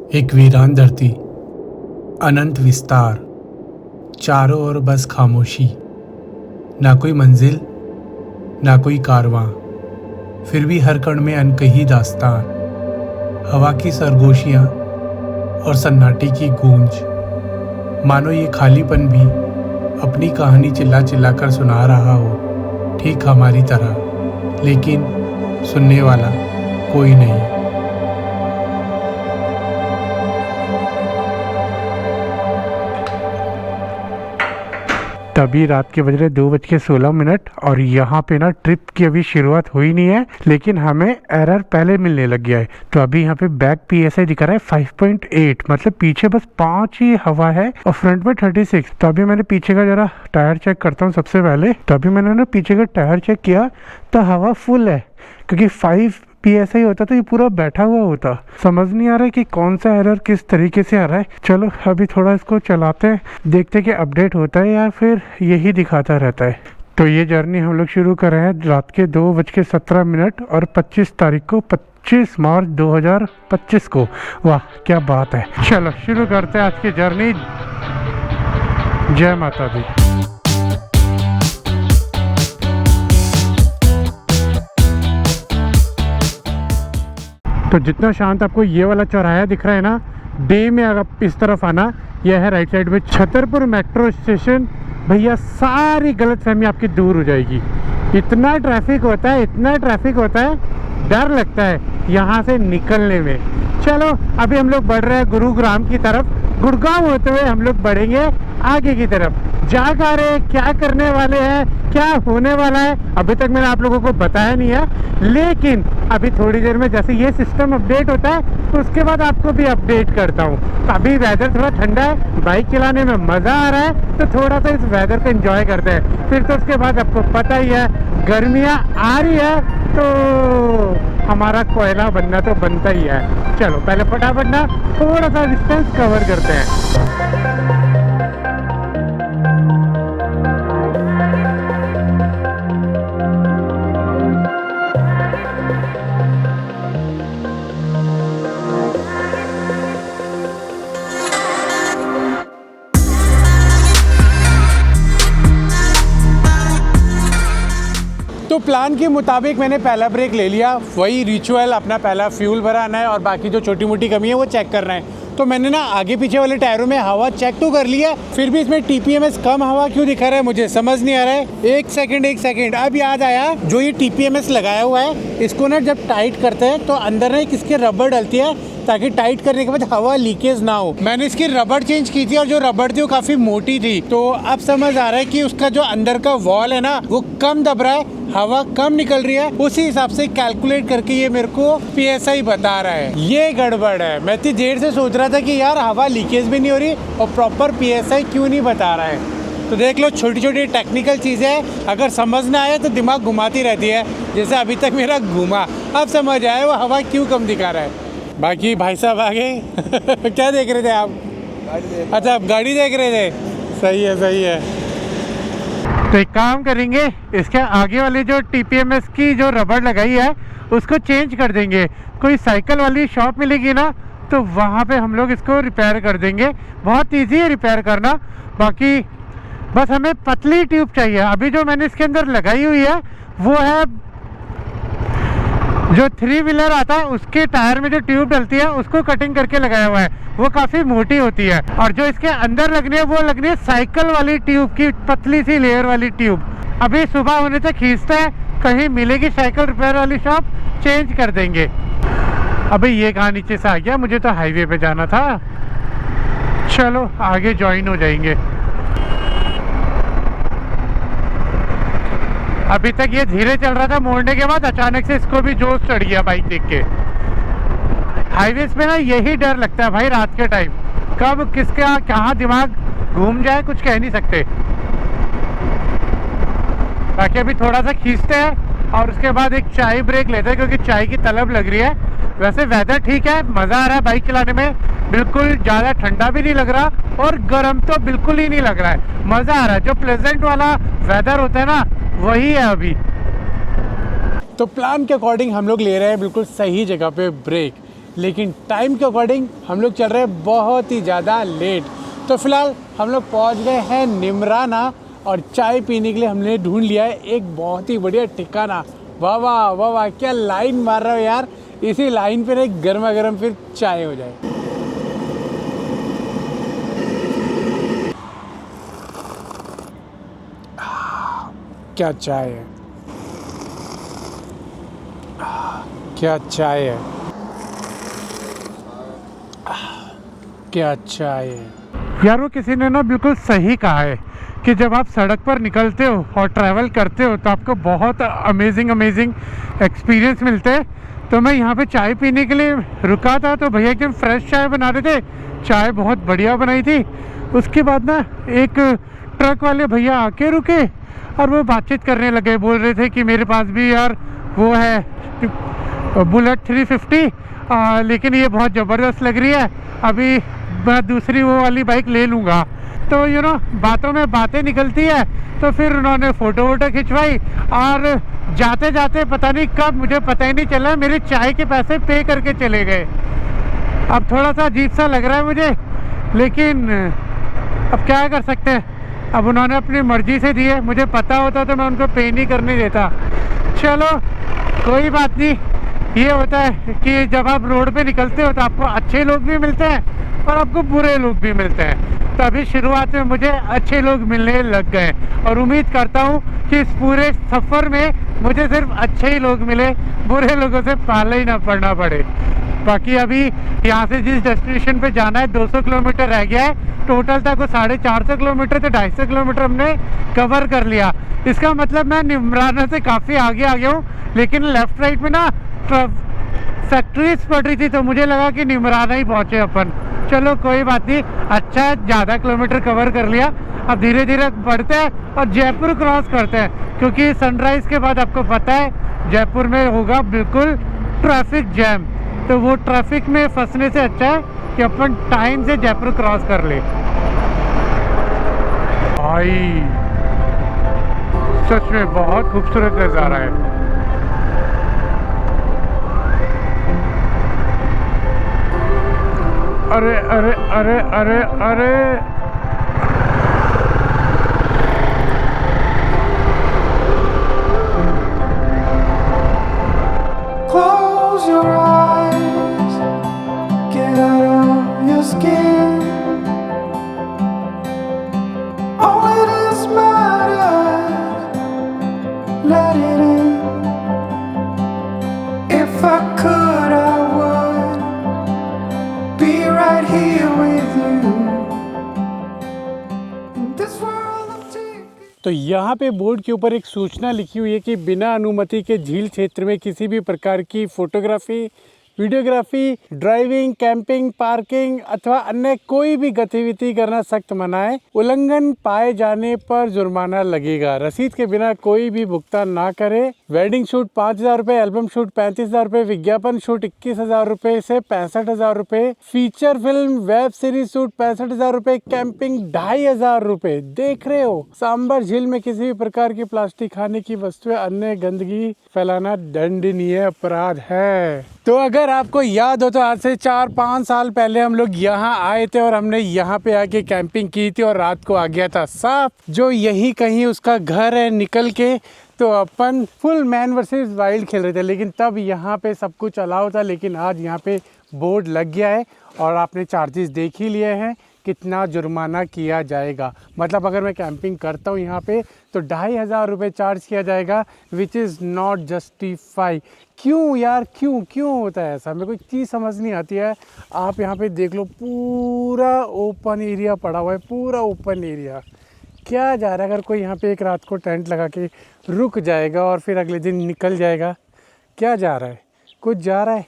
एक वीरान धरती, अनंत विस्तार, चारों ओर बस खामोशी। ना कोई मंजिल, ना कोई कारवां, फिर भी हर कण में अनकही दास्तान। हवा की सरगोशियाँ और सन्नाटे की गूंज, मानो ये खालीपन भी अपनी कहानी चिल्ला चिल्ला कर सुना रहा हो, ठीक हमारी तरह, लेकिन सुनने वाला कोई नहीं। तभी रात के बज रहे 2:16 और यहाँ पे ना ट्रिप की अभी शुरुआत हुई नहीं है, लेकिन हमें एरर पहले मिलने लग गया है। तो अभी यहाँ पे बैक PSI दिखा रहा है 5.8, मतलब पीछे बस 5 ही हवा है और फ्रंट में 36। तो अभी मैंने पीछे का जरा टायर चेक करता हूँ सबसे पहले। तो अभी मैंने ना पीछे का टायर चेक किया तो हवा फुल है, क्योंकि 5 PSI होता तो ये पूरा बैठा हुआ होता। समझ नहीं आ रहा है कि कौन सा एरर किस तरीके से आ रहा है। चलो अभी थोड़ा इसको चलाते हैं, देखते हैं कि अपडेट होता है या फिर यही दिखाता रहता है। तो ये जर्नी हम लोग शुरू कर रहे हैं रात के 2:17 और 25 तारीख को, 25 मार्च 2025 को। वाह क्या बात है। चलो शुरू करते हैं आज की जर्नी। जय माता दी। तो जितना शांत आपको ये वाला चौराहा दिख रहा है ना, डे में अगर इस तरफ आना, यह है राइट साइड में छतरपुर मेट्रो स्टेशन। भैया सारी गलतफहमी आपकी दूर हो जाएगी। इतना ट्रैफिक होता है, इतना ट्रैफिक होता है, डर लगता है यहाँ से निकलने में। चलो अभी हम लोग बढ़ रहे हैं गुरुग्राम की तरफ। गुड़गांव होते हुए हम लोग बढ़ेंगे आगे की तरफ। जा कर रहे, क्या करने वाले हैं, क्या होने वाला है, अभी तक मैंने आप लोगों को बताया नहीं है, लेकिन अभी थोड़ी देर में जैसे ये सिस्टम अपडेट होता है तो उसके बाद आपको भी अपडेट करता हूँ। तो अभी वेदर थोड़ा ठंडा है, बाइक चलाने में मज़ा आ रहा है, तो थोड़ा सा इस वेदर को एंजॉय करते हैं। फिर तो उसके बाद आपको पता ही है, गर्मियाँ आ रही है तो हमारा कोयला बनना तो बनता ही है। चलो पहले फटाफट ना थोड़ा सा डिस्टेंस कवर करते हैं। तो प्लान के मुताबिक मैंने पहला ब्रेक ले लिया, वही रिचुअल, अपना पहला फ्यूल भराना है और बाकी जो छोटी मोटी कमी है वो चेक करना है। तो मैंने ना आगे पीछे वाले टायरों में हवा चेक तो कर लिया, फिर भी इसमें TPMS कम हवा क्यों दिखा रहा है मुझे समझ नहीं आ रहा है। एक सेकंड, अब याद आया, जो ये TPMS लगाया हुआ है इसको ना जब टाइट करते हैं तो अंदर ना किसके रबड़ डलती है ताकि टाइट करने के बाद हवा लीकेज ना हो। मैंने इसकी रबड़ चेंज की थी और जो रबड़ थी वो काफ़ी मोटी थी, तो अब समझ आ रहा है कि उसका जो अंदर का वॉल है ना वो कम दब रहा है, हवा कम निकल रही है। उसी हिसाब से कैलकुलेट करके ये मेरे को PSI बता रहा है। ये गड़बड़ है। मैं इतनी देर से सोच रहा था कि यार हवा लीकेज भी नहीं हो रही और प्रॉपर PSI क्यों नहीं बता रहा है। तो देख लो, छोटी छोटी टेक्निकल चीज़ें अगर समझ ना आए तो दिमाग घुमाती रहती है, जैसे अभी तक मेरा घुमा। अब समझ आया वो हवा क्यों कम दिखा रहा है। बाकी भाई साहब आगे क्या देख रहे थे आप? अच्छा आप गाड़ी देख रहे थे, सही है। तो एक काम करेंगे, इसके आगे वाली जो TPMS की जो रबड़ लगाई है उसको चेंज कर देंगे। कोई साइकिल वाली शॉप मिलेगी ना तो वहाँ पे हम लोग इसको रिपेयर कर देंगे। बहुत इजी है रिपेयर करना। बाकी बस हमें पतली ट्यूब चाहिए। अभी जो मैंने इसके अंदर लगाई हुई है वो है जो 3 व्हीलर आता है उसके टायर में जो ट्यूब डलती है उसको कटिंग करके लगाया हुआ है, वो काफ़ी मोटी होती है। और जो इसके अंदर लगनी है वो लगनी है साइकिल वाली ट्यूब की, पतली सी लेयर वाली ट्यूब। अभी सुबह होने तक खींचते हैं, कहीं मिलेगी साइकिल रिपेयर वाली शॉप, चेंज कर देंगे। अभी ये कहाँ नीचे से आ गया, मुझे तो हाईवे पे जाना था। चलो आगे ज्वाइन हो जाएंगे। अभी तक ये धीरे चल रहा था, मोड़ने के बाद अचानक से इसको भी जोश चढ़ गया बाइक देख के। हाईवे पे ना यही डर लगता है भाई रात के टाइम, कब किसका कहाँ दिमाग घूम जाए कुछ कह नहीं सकते। बाकी अभी थोड़ा सा खींचते हैं और उसके बाद एक चाय ब्रेक लेते हैं, क्योंकि चाय की तलब लग रही है। वैसे वेदर ठीक है, मज़ा आ रहा है बाइक चलाने में, बिल्कुल ज़्यादा ठंडा भी नहीं लग रहा और गर्म तो बिल्कुल ही नहीं लग रहा है, मज़ा आ रहा है। जो प्लेजेंट वाला वेदर होता है ना वही है अभी। तो प्लान के अकॉर्डिंग हम लोग ले रहे हैं बिल्कुल सही जगह पे ब्रेक। लेकिन टाइम के अकॉर्डिंग हम लोग चल रहे हैं बहुत ही ज़्यादा लेट। तो फिलहाल हम लोग पहुंच गए हैं निमराना और चाय पीने के लिए हमने ढूंढ लिया है एक बहुत ही बढ़िया ठिकाना। वाह वाह वाह वाह, क्या लाइन मार रहा हो यार, इसी लाइन पे एक गर्मा गर्म फिर चाय हो जाए। क्या चाय है, क्या चाय है, क्या चाय है यार। वो किसी ने ना बिल्कुल सही कहा है कि जब आप सड़क पर निकलते हो और ट्रैवल करते हो तो आपको बहुत अमेजिंग एक्सपीरियंस मिलते हैं। तो मैं यहाँ पे चाय पीने के लिए रुका था तो भैया एकदम फ्रेश चाय बना रहे थे, चाय बहुत बढ़िया बनाई थी। उसके बाद ना एक ट्रक वाले भैया आके रुके और वो बातचीत करने लगे, बोल रहे थे कि मेरे पास भी यार वो है बुलेट 350 लेकिन ये बहुत ज़बरदस्त लग रही है, अभी मैं दूसरी वो वाली बाइक ले लूँगा। तो यू नो बातों में बातें निकलती है। तो फिर उन्होंने फ़ोटो वोटो खिंचवाई और जाते जाते पता नहीं कब, मुझे पता ही नहीं चला, मेरे चाय के पैसे पे करके चले गए। अब थोड़ा सा अजीब सा लग रहा है मुझे, लेकिन अब क्या कर सकते हैं। अब उन्होंने अपनी मर्ज़ी से दिए, मुझे पता होता तो मैं उनको पे नहीं करने देता। चलो कोई बात नहीं। ये होता है कि जब आप रोड पे निकलते हो तो आपको अच्छे लोग भी मिलते हैं और आपको बुरे लोग भी मिलते हैं। तो अभी शुरुआत में मुझे अच्छे लोग मिलने लग गए और उम्मीद करता हूँ कि इस पूरे सफ़र में मुझे सिर्फ अच्छे ही लोग मिले, बुरे लोगों से पाला ही ना पड़ना पड़े। बाकी अभी यहाँ से जिस डेस्टिनेशन पे जाना है 200 किलोमीटर रह गया है। टोटल था कुछ 450 किलोमीटर, तो 250 किलोमीटर हमने कवर कर लिया। इसका मतलब मैं निमराना से काफ़ी आगे आ गया हूँ। लेकिन लेफ्ट राइट में ना फैक्ट्रीज पड़ रही थी तो मुझे लगा कि निमराना ही पहुँचे अपन। चलो कोई बात नहीं, अच्छा है ज़्यादा किलोमीटर कवर कर लिया। अब धीरे धीरे बढ़ते हैं और जयपुर क्रॉस करते हैं, क्योंकि सनराइज़ के बाद आपको पता है जयपुर में होगा बिल्कुल ट्रैफिक जैम। तो वो ट्रैफिक में फंसने से अच्छा है कि अपन टाइम से जयपुर क्रॉस कर ले। भाई सच में बहुत खूबसूरत नज़ारा है। अरे अरे अरे अरे अरे Close your eyes, get out of your skin. All it is matters, let it in. If I could, I would be right here with you. In this world of TV. तो यहाँ पे बोर्ड के ऊपर एक सूचना लिखी हुई है कि बिना अनुमति के झील क्षेत्र में किसी भी प्रकार की photography, videography, driving, camping, parking अथवा अन्य कोई भी गतिविधि करना सख्त मना है। उल्लंघन पाए जाने पर जुर्माना लगेगा। रसीद के बिना कोई भी भुगतान ना करे। वेडिंग शूट 5,000 रुपये, एल्बम शूट 35,000 रुपये, विज्ञापन शूट 21,000 रुपये से 65,000 रुपये, feature film web series shoot 65,000 रुपये, कैंपिंग 2,500 रुपये। देख रहे हो, सांबर झील में किसी भी प्रकार की प्लास्टिक खाने की वस्तुएं, अन्य गंदगी फैलाना दंडनीय अपराध है। तो अगर आपको याद हो तो आज से 4-5 साल पहले हम लोग यहाँ आए थे और हमने यहाँ पे आके कैंपिंग की थी और रात को आ गया था सांप, जो यही कहीं उसका घर है निकल के। तो अपन फुल मैन वर्सेस वाइल्ड खेल रहे थे, लेकिन तब यहाँ पे सब कुछ अलाउ था। लेकिन आज यहाँ पे बोर्ड लग गया है और आपने चार्जेस देख ही लिए हैं, कितना जुर्माना किया जाएगा। मतलब अगर मैं कैंपिंग करता हूँ यहाँ पे तो 2,500 रुपये चार्ज किया जाएगा, विच इज़ नॉट जस्टिफाई। क्यों यार, क्यों होता है ऐसा, मेरे को एक चीज़ समझ नहीं आती है। आप यहाँ पे देख लो, पूरा ओपन एरिया पड़ा हुआ है, पूरा ओपन एरिया। क्या जा रहा है, अगर कोई यहाँ पे एक रात को टेंट लगा के रुक जाएगा और फिर अगले दिन निकल जाएगा, क्या जा रहा है, कुछ जा रहा है।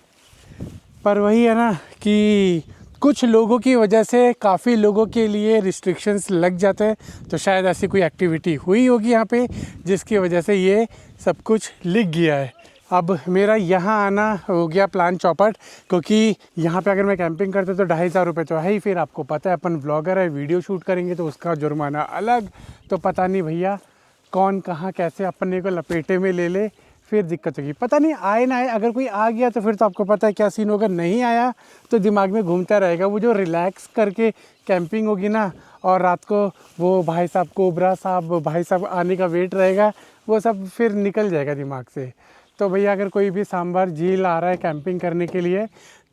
पर वही है ना कि कुछ लोगों की वजह से काफ़ी लोगों के लिए रिस्ट्रिक्शंस लग जाते हैं। तो शायद ऐसी कोई एक्टिविटी हुई होगी यहाँ पे जिसकी वजह से ये सब कुछ लिख गया है। अब मेरा यहाँ आना हो गया प्लान चौपट, क्योंकि यहाँ पे अगर मैं कैंपिंग करता तो 2,500 रुपये तो है ही। फिर आपको पता है अपन व्लॉगर है, वीडियो शूट करेंगे तो उसका जुर्माना अलग। तो पता नहीं भैया कौन कहाँ कैसे अपने को लपेटे में ले ले, फिर दिक्कत होगी। पता नहीं आए ना आए, अगर कोई आ गया तो फिर तो आपको पता है क्या सीन होगा, नहीं आया तो दिमाग में घूमता रहेगा। वो जो रिलैक्स करके कैंपिंग होगी ना, और रात को वो भाई साहब कोबरा साहब भाई साहब आने का वेट रहेगा, वो सब फिर निकल जाएगा दिमाग से। तो भैया अगर कोई भी सांभर झील आ रहा है कैंपिंग करने के लिए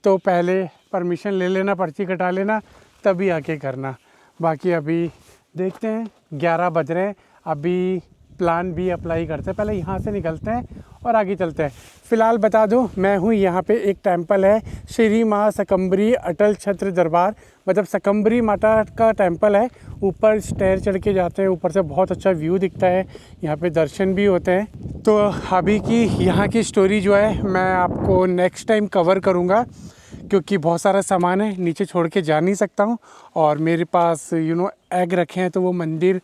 तो पहले परमिशन ले लेना, पर्ची कटा लेना, तभी आके करना। बाकी अभी देखते हैं, 11 बज रहे हैं, अभी प्लान भी अप्लाई करते हैं। पहले यहाँ से निकलते हैं और आगे चलते हैं। फ़िलहाल बता दूँ, मैं हूँ यहाँ पे, एक टेंपल है श्री माँ सकम्बरी अटल छत्र दरबार, मतलब सकम्बरी माता का टेंपल है। ऊपर स्टेयर चढ़ के जाते हैं, ऊपर से बहुत अच्छा व्यू दिखता है, यहाँ पे दर्शन भी होते हैं। तो अभी की यहाँ की स्टोरी जो है मैं आपको नेक्स्ट टाइम कवर करूँगा, क्योंकि बहुत सारा सामान है, नीचे छोड़ के जा नहीं सकता हूँ। और मेरे पास एग रखे हैं, तो वो मंदिर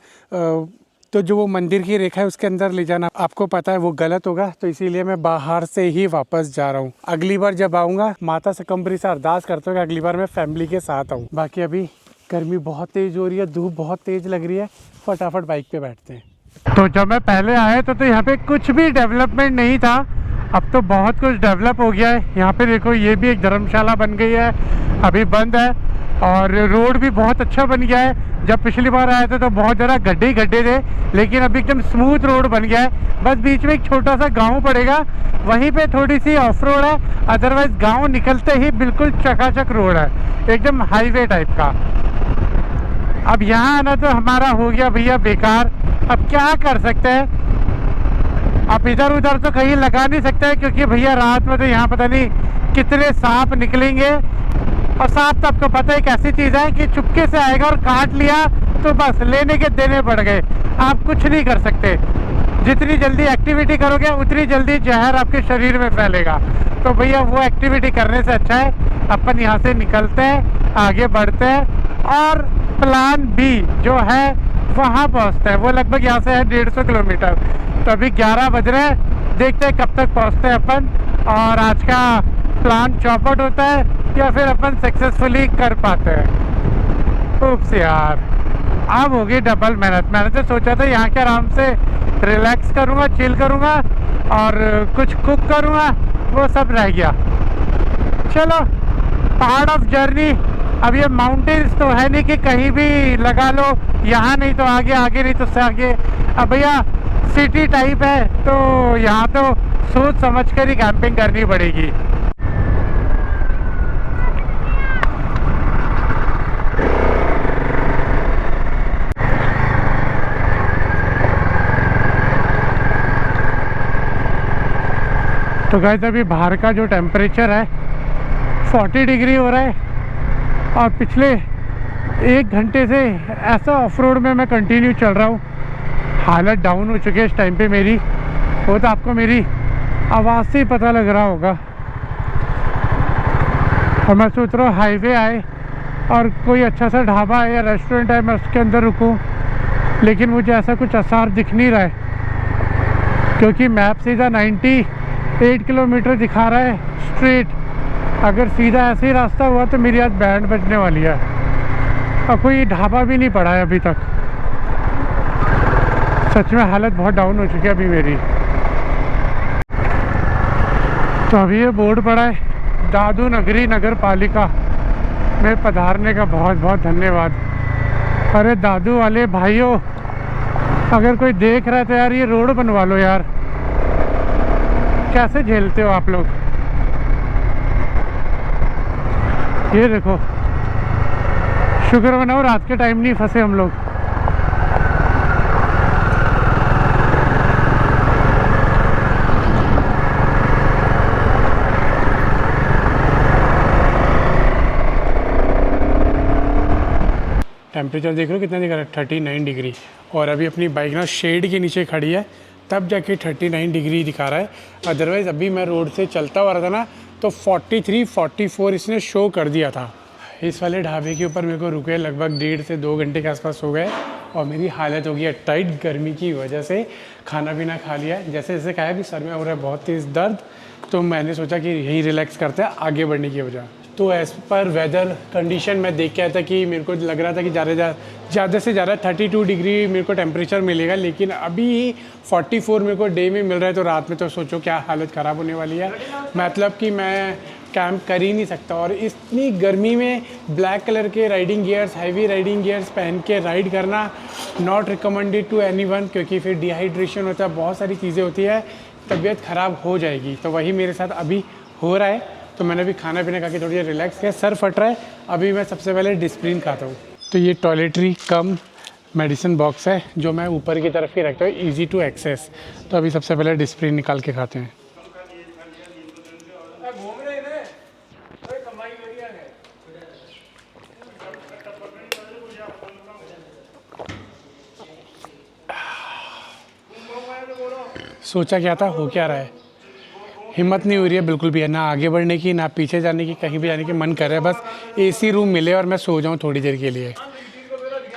तो जो वो मंदिर की रेखा है उसके अंदर ले जाना आपको पता है वो गलत होगा, तो इसीलिए मैं बाहर से ही वापस जा रहा हूँ। अगली बार जब आऊँगा माता सकम्बरी से अरदास करता हूँ कि अगली बार मैं फैमिली के साथ आऊँ। बाकी अभी गर्मी बहुत तेज़ हो रही है, धूप बहुत तेज़ लग रही है, फटाफट बाइक पे बैठते हैं। तो जब मैं पहले आया तो यहाँ पे कुछ भी डेवलपमेंट नहीं था, अब तो बहुत कुछ डेवलप हो गया है। यहाँ पे देखो, ये भी एक धर्मशाला बन गई है, अभी बंद है। और रोड भी बहुत अच्छा बन गया है। जब पिछली बार आए थे तो बहुत ज़्यादा गड्ढे ही गड्ढे थे, लेकिन अभी एकदम स्मूथ रोड बन गया है। बस बीच में एक छोटा सा गांव पड़ेगा, वहीं पे थोड़ी सी ऑफ रोड है, अदरवाइज गांव निकलते ही बिल्कुल चकाचक रोड है, एकदम हाईवे टाइप का। अब यहाँ आना तो हमारा हो गया भैया बेकार। अब क्या कर सकते हैं, अब इधर उधर तो कहीं लगा नहीं सकते, क्योंकि भैया रात में तो यहाँ पता नहीं कितने सांप निकलेंगे। और सांप तो आपको पता है एक ऐसी चीज़ है कि चुपके से आएगा और काट लिया तो बस लेने के देने पड़ गए, आप कुछ नहीं कर सकते। जितनी जल्दी एक्टिविटी करोगे उतनी जल्दी जहर आपके शरीर में फैलेगा। तो भैया वो एक्टिविटी करने से अच्छा है अपन यहाँ से निकलते हैं, आगे बढ़ते हैं, और प्लान बी जो है वहाँ पहुँचते हैं। वो लगभग यहाँ से है 150 किलोमीटर। तो अभी 11 बज रहे हैं, देखते हैं कब तक पहुँचते हैं अपन, और आज का प्लान चौपट होता है या फिर अपन सक्सेसफुली कर पाते हैं। उप्स यार, अब होगी डबल मेहनत। मैंने तो सोचा था यहाँ के आराम से रिलैक्स करूँगा, चिल करूँगा और कुछ कुक करूँगा, वो सब रह गया। चलो, पार्ट ऑफ जर्नी। अब ये माउंटेन्स तो है नहीं कि कहीं भी लगा लो, यहाँ नहीं तो आगे, आगे नहीं तो उससे आगे। अब भैया सिटी टाइप है, तो यहाँ तो सोच समझ कर ही कैंपिंग करनी पड़ेगी। तो गाइस अभी बाहर का जो टेम्परेचर है 40 डिग्री हो रहा है, और पिछले 1 घंटे से ऐसा ऑफ रोड में मैं कंटिन्यू चल रहा हूँ। हालत डाउन हो चुकी है इस टाइम पे मेरी, वो तो आपको मेरी आवाज़ से ही पता लग रहा होगा। और मैं सोच रहा हूँ हाईवे आए और कोई अच्छा सा ढाबा है या रेस्टोरेंट है, मैं उसके अंदर रुकूँ, लेकिन मुझे ऐसा कुछ आसार दिख नहीं रहा है, क्योंकि मैप सीधा 98 किलोमीटर दिखा रहा है स्ट्रेट। अगर सीधा ऐसे ही रास्ता हुआ तो मेरी आज बैंड बजने वाली है। और कोई ढाबा भी नहीं पड़ा है अभी तक। सच में हालत बहुत डाउन हो चुकी है अभी मेरी। तो अभी ये बोर्ड पड़ा है, दादू नगरी नगर पालिका में पधारने का बहुत बहुत धन्यवाद। अरे दादू वाले भाइयों, अगर कोई देख रहा है तो यार ये रोड बनवा लो यार। कैसे झेलते हो आप लोग। ये देखो, शुक्र मनाओ रात के टाइम नहीं फंसे हम लोग। टेम्परेचर देख लो कितना दिख रहा है, 39 डिग्री। और अभी अपनी बाइक ना शेड के नीचे खड़ी है, तब जाके 39 डिग्री दिखा रहा है। अदरवाइज़ अभी मैं रोड से चलता हुआ रहा था ना, तो 43, 44 इसने शो कर दिया था। इस वाले ढाबे के ऊपर मेरे को रुके लगभग 1.5 से 2 घंटे के आसपास हो गए, और मेरी हालत हो गई है टाइट गर्मी की वजह से। खाना पीना खा लिया है, जैसे जैसे खाया भी सर में हो रहा है बहुत तेज़ दर्द, तो मैंने सोचा कि यहीं रिलैक्स करते हैं आगे बढ़ने की वजह। तो एज़ पर वेदर कंडीशन मैं देख के आया था कि मेरे को लग रहा था कि ज़्यादा से ज़्यादा 32 डिग्री मेरे को टेम्परेचर मिलेगा, लेकिन अभी 44 मेरे को डे में मिल रहा है, तो रात में तो सोचो क्या हालत ख़राब होने वाली है। मतलब कि मैं कैंप कर ही नहीं सकता। और इतनी गर्मी में ब्लैक कलर के riding gears, heavy riding gears पहन के राइड करना नॉट रिकमेंडेड टू एनीवन, क्योंकि फिर डिहाइड्रेशन होता है, बहुत सारी चीज़ें होती है, तबीयत ख़राब हो जाएगी। तो वही मेरे साथ अभी हो रहा है। तो मैंने भी खाना पीना खा के थोड़ी देर रिलैक्स किया, सर फट रहा है। अभी मैं सबसे पहले डिस्प्रिन खाता हूँ। तो ये टॉयलेटरी कम मेडिसिन बॉक्स है जो मैं ऊपर की तरफ ही रखता हूँ, ईजी टू एक्सेस। तो अभी सबसे पहले डिस्प्रिन निकाल के खाते हैं। सोचा क्या था, हो क्या रहा है, हिम्मत नहीं हो रही है बिल्कुल भी है, ना आगे बढ़ने की ना पीछे जाने की, कहीं भी जाने की मन कर रहा है बस एसी रूम मिले और मैं सो जाऊं थोड़ी देर के लिए।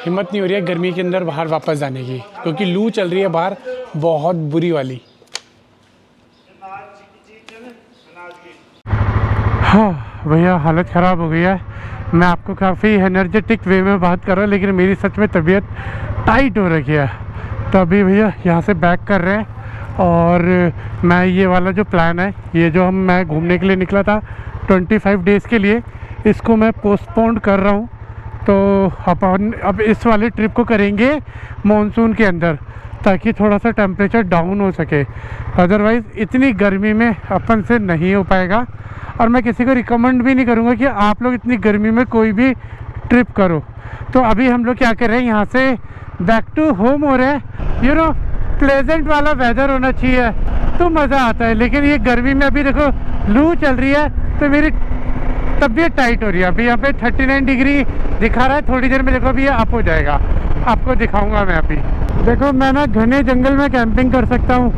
हिम्मत नहीं हो रही है गर्मी के अंदर बाहर वापस जाने की, क्योंकि लू चल रही है बाहर बहुत बुरी वाली। हाँ भैया, हालत ख़राब हो गई है। मैं आपको काफ़ी एनर्जेटिक वे में बात कर रहा हूँ, लेकिन मेरी सच में तबीयत टाइट हो रखी है। तो अभी भैया यहाँ से बैक कर रहे हैं, और मैं ये वाला जो प्लान है, ये जो मैं घूमने के लिए निकला था 25 डेज़ के लिए, इसको मैं पोस्टपोन कर रहा हूँ। तो अपन अब इस वाले ट्रिप को करेंगे मॉनसून के अंदर, ताकि थोड़ा सा टेम्परेचर डाउन हो सके। अदरवाइज़ इतनी गर्मी में अपन से नहीं हो पाएगा, और मैं किसी को रिकमेंड भी नहीं करूँगा कि आप लोग इतनी गर्मी में कोई भी ट्रिप करो। तो अभी हम लोग क्या कर रहे हैं, यहाँ से बैक टू होम हो रहे हैं। यू नो, प्लेजेंट वाला वेदर होना चाहिए तो मज़ा आता है, लेकिन ये गर्मी में अभी देखो लू चल रही है, तो मेरी तबीयत टाइट हो रही है। अभी यहाँ पे 39 डिग्री दिखा रहा है, थोड़ी देर में देखो अभी ये अप हो जाएगा, आपको दिखाऊंगा मैं अभी। देखो मैं ना घने जंगल में कैंपिंग कर सकता हूँ,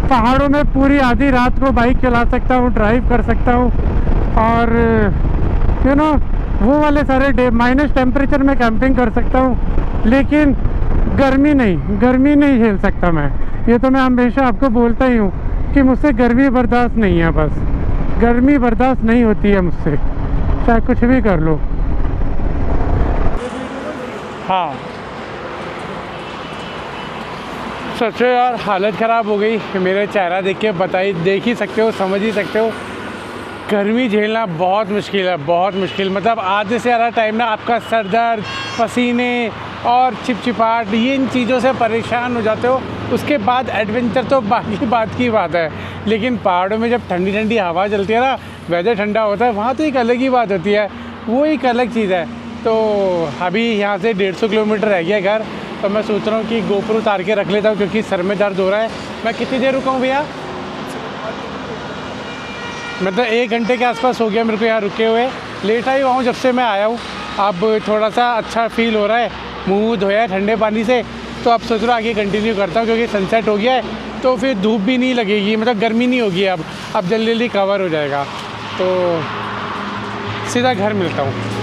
पहाड़ों में पूरी आधी रात को बाइक चला सकता हूँ, ड्राइव कर सकता हूँ, और यू नो वो वाले सारे डे माइनस टेम्परेचर में कैंपिंग कर सकता हूँ, लेकिन गर्मी नहीं झेल सकता मैं। ये तो मैं हमेशा आपको बोलता ही हूँ कि मुझसे गर्मी बर्दाश्त नहीं है, बस गर्मी बर्दाश्त नहीं होती है मुझसे, चाहे कुछ भी कर लो। हाँ सोचो यार, हालत ख़राब हो गई। मेरा चेहरा देख के देख ही सकते हो, समझ ही सकते हो, गर्मी झेलना बहुत मुश्किल है, बहुत मुश्किल। मतलब आधे से ज़्यादा टाइम ना आपका सर दर्द, पसीने और चिपचिपाहट, ये इन चीज़ों से परेशान हो जाते हो। उसके बाद एडवेंचर तो बाकी बात की बात है, लेकिन पहाड़ों में जब ठंडी ठंडी हवा चलती है ना, वेदर ठंडा होता है, वहाँ तो एक अलग ही बात होती है, वो एक अलग चीज़ है। तो अभी यहाँ से 150 किलोमीटर रह गया घर, तो मैं सोच रहा हूँ कि गोप्रो उतार के रख लेता हूँ, क्योंकि सर में दर्द हो रहा है। मैं कितनी देर रुका हूँ भैया? मतलब 1 घंटे के आसपास हो गया मेरे को यहाँ रुके हुए। लेट आई हुआ हूँ जब से मैं आया हूँ। अब थोड़ा सा अच्छा फील हो रहा है, मुँह धोया है ठंडे पानी से। तो अब सोच रहा हूँ आगे कंटिन्यू करता हूँ, क्योंकि सनसेट हो गया है, तो फिर धूप भी नहीं लगेगी, मतलब गर्मी नहीं होगी। अब जल्दी जल्दी कवर हो जाएगा, तो सीधा घर मिलता हूँ।